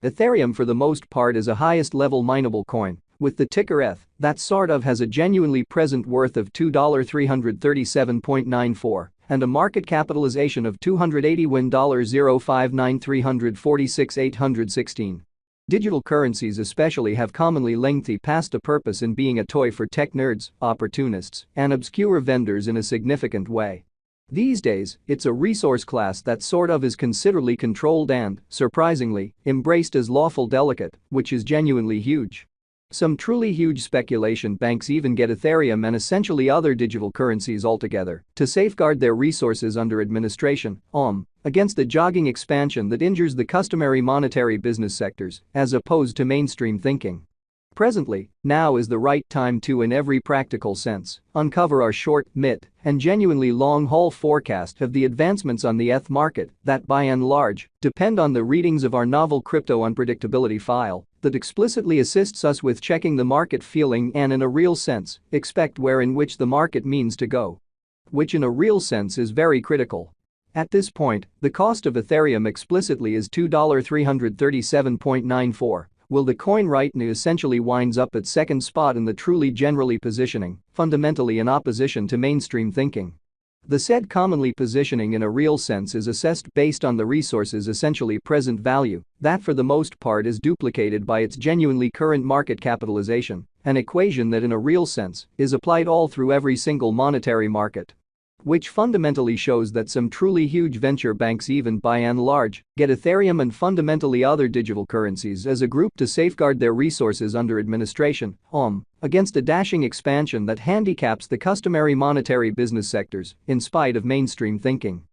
Ethereum for the most part is a highest-level mineable coin, with the ticker ETH, that sort of has a genuinely present worth of $2,337.94 and a market capitalization of $281,059,346,816. Digital currencies especially have commonly lengthy past a purpose in being a toy for tech nerds, opportunists, and obscure vendors in a significant way. These days, it's a resource class that sort of is considerably controlled and, surprisingly, embraced as lawful delicate, which is genuinely huge. Some truly huge speculation banks even get Ethereum and essentially other digital currencies altogether to safeguard their resources under administration, against the jogging expansion that injures the customary monetary business sectors, as opposed to mainstream thinking. Presently, now is the right time to, in every practical sense, uncover our short, mid, and genuinely long-haul forecast of the advancements on the ETH market that, by and large, depend on the readings of our novel crypto unpredictability file that explicitly assists us with checking the market feeling and, in a real sense, expect where in which the market means to go. Which in a real sense is very critical. At this point, the cost of Ethereum explicitly is $2,337.94. Will the coin right now essentially winds up at second spot in the truly generally positioning, fundamentally in opposition to mainstream thinking. The said commonly positioning in a real sense is assessed based on the resource's essentially present value, that for the most part is duplicated by its genuinely current market capitalization, an equation that in a real sense is applied all through every single monetary market. Which fundamentally shows that some truly huge venture banks even by and large get Ethereum and fundamentally other digital currencies as a group to safeguard their resources under administration, against a dashing expansion that handicaps the customary monetary business sectors in spite of mainstream thinking.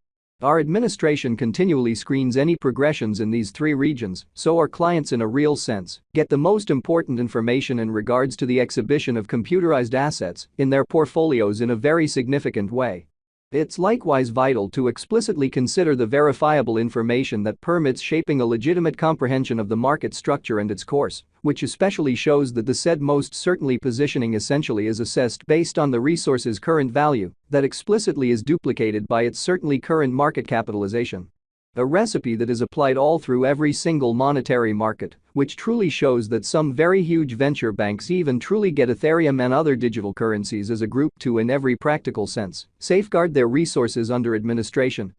Our administration continually screens any progressions in these three regions so our clients in a real sense get the most important information in regards to the exhibition of computerized assets in their portfolios in a very significant way. It's likewise vital to explicitly consider the verifiable information that permits shaping a legitimate comprehension of the market structure and its course, which especially shows that the said most certainly positioning essentially is assessed based on the resource's current value that explicitly is duplicated by its certainly current market capitalization. A recipe that is applied all through every single monetary market, which truly shows that some very huge venture banks even truly get Ethereum and other digital currencies as a group to, in every practical sense, safeguard their resources under administration,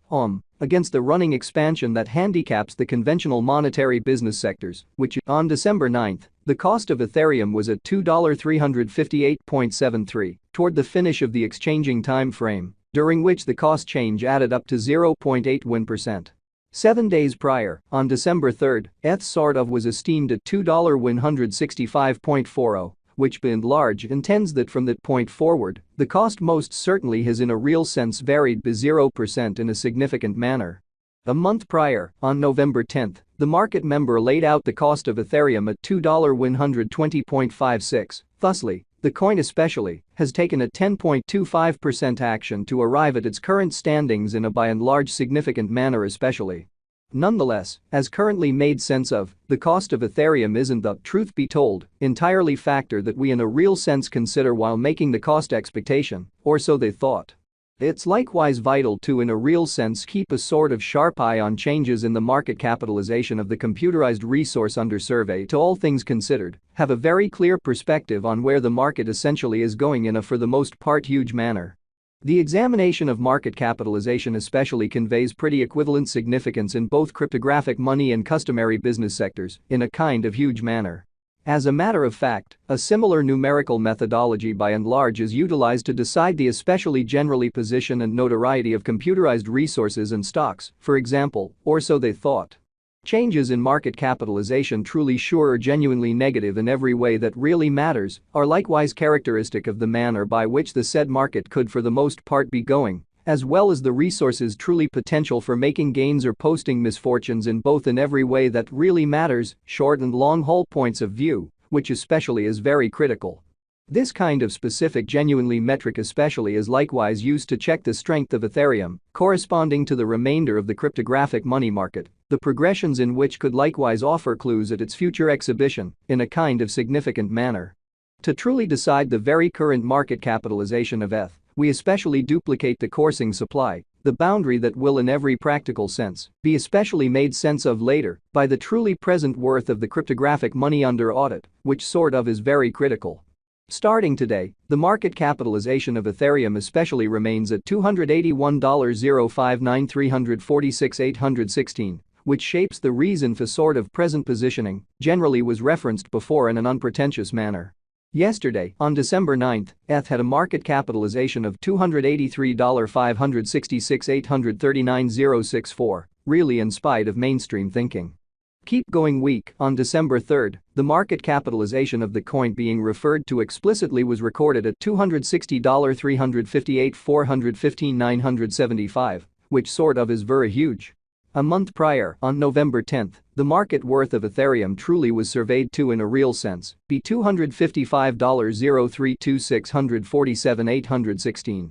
against the running expansion that handicaps the conventional monetary business sectors, which, on December 9, the cost of Ethereum was at $2,358.73 toward the finish of the exchanging time frame, during which the cost change added up to 0.81%. 7 days prior, on December 3, ETH sort of was esteemed at $2,165.40, which by and large intends that from that point forward, the cost most certainly has in a real sense varied by 0% in a significant manner. A month prior, on November 10, the market member laid out the cost of Ethereum at $2,120.56, thusly, the coin especially has taken a 10.25% action to arrive at its current standings in a by and large significant manner especially. Nonetheless, as currently made sense of, the cost of Ethereum isn't the, truth be told, entirely factor that we in a real sense consider while making the cost expectation, or so they thought. It's likewise vital to in a real sense keep a sort of sharp eye on changes in the market capitalization of the computerized resource under survey to all things considered, have a very clear perspective on where the market essentially is going in a for the most part huge manner. The examination of market capitalization especially conveys pretty equivalent significance in both cryptographic money and customary business sectors in a kind of huge manner. As a matter of fact, a similar numerical methodology by and large is utilized to decide the especially generally position and notoriety of computerized resources and stocks, for example, or so they thought. Changes in market capitalization truly sure or genuinely negative in every way that really matters are likewise characteristic of the manner by which the said market could for the most part be going, as well as the resource's truly potential for making gains or posting misfortunes in both in every way that really matters, short and long haul points of view, which especially is very critical. This kind of specific genuinely metric especially is likewise used to check the strength of Ethereum, corresponding to the remainder of the cryptographic money market, the progressions in which could likewise offer clues at its future exhibition in a kind of significant manner. To truly decide the very current market capitalization of ETH, we especially duplicate the coursing supply the boundary that will in every practical sense be especially made sense of later by the truly present worth of the cryptographic money under audit, which sort of is very critical. Starting today, the market capitalization of Ethereum especially remains at $281,059,346,816, which shapes the reason for sort of present positioning, generally was referenced before in an unpretentious manner. Yesterday, on December 9, ETH had a market capitalization of $283,566,839,064, really in spite of mainstream thinking. Keep going week, on December 3, the market capitalization of the coin being referred to explicitly was recorded at $260,358,415,975, which sort of is very huge. A month prior, on November 10, the market worth of Ethereum truly was surveyed to in a real sense be $255,032,647,816.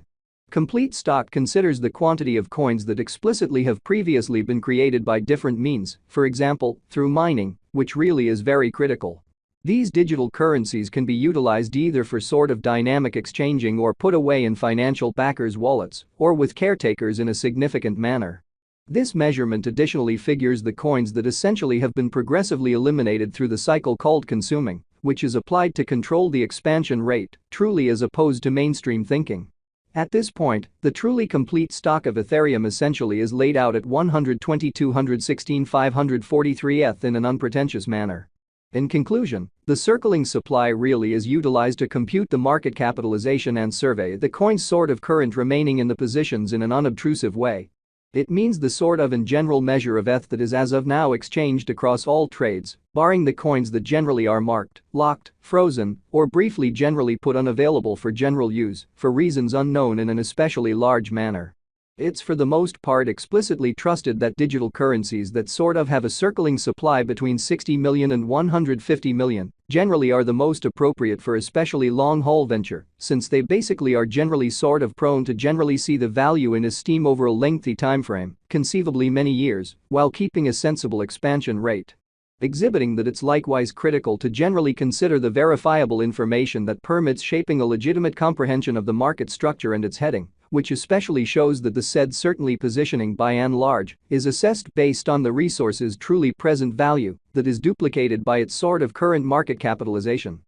Complete stock considers the quantity of coins that explicitly have previously been created by different means, for example, through mining, which really is very critical. These digital currencies can be utilized either for sort of dynamic exchanging or put away in financial backers' wallets, or with caretakers in a significant manner. This measurement additionally figures the coins that essentially have been progressively eliminated through the cycle called consuming, which is applied to control the expansion rate, truly as opposed to mainstream thinking. At this point, the truly complete stock of Ethereum essentially is laid out at 120,216,543 ETH in an unpretentious manner. In conclusion, the circling supply really is utilized to compute the market capitalization and survey the coin's sort of current remaining in the positions in an unobtrusive way. It means the sort of in general measure of ETH that is as of now exchanged across all trades, barring the coins that generally are marked, locked, frozen, or briefly generally put unavailable for general use for reasons unknown in an especially large manner. It's for the most part explicitly trusted that digital currencies that sort of have a circling supply between 60 million and 150 million generally are the most appropriate for especially long-haul venture, since they basically are generally sort of prone to generally see the value in esteem over a lengthy timeframe, conceivably many years, while keeping a sensible expansion rate. Exhibiting that it's likewise critical to generally consider the verifiable information that permits shaping a legitimate comprehension of the market structure and its heading, which especially shows that the said certainly positioning by and large is assessed based on the resource's truly present value that is duplicated by its sort of current market capitalization.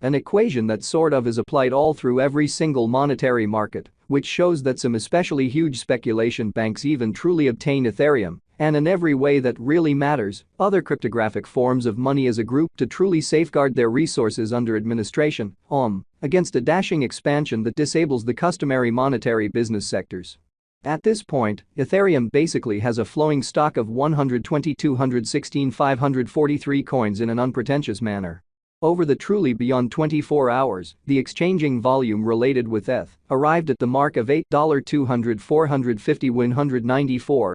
An equation that sort of is applied all through every single monetary market, which shows that some especially huge speculation banks even truly obtain Ethereum, and in every way that really matters, other cryptographic forms of money as a group to truly safeguard their resources under administration, against a dashing expansion that disables the customary monetary business sectors. At this point, Ethereum basically has a flowing stock of 120,216,543 coins in an unpretentious manner. Over the truly beyond 24 hours, the exchanging volume related with ETH arrived at the mark of $8,200,450,194,